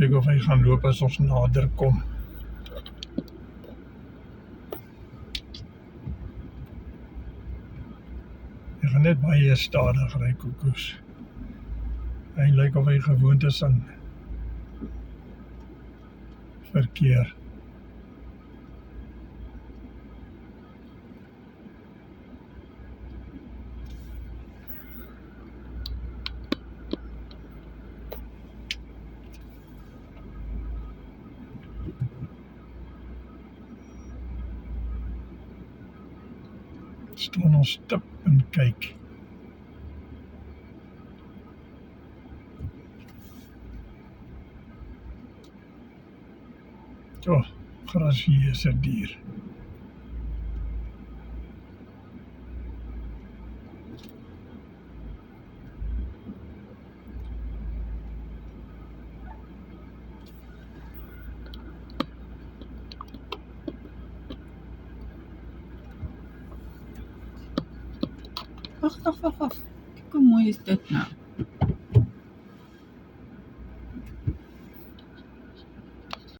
Kyk of hy gaan loop as ons nader kom. Hy gaan net baie stadig ry, Koekoes. Hy lyk of hy gewoond is aan verkeer. Staan ons stip en kyk. Grasvee is 'n dier. Wag. Kyk hoe mooi is dit nou.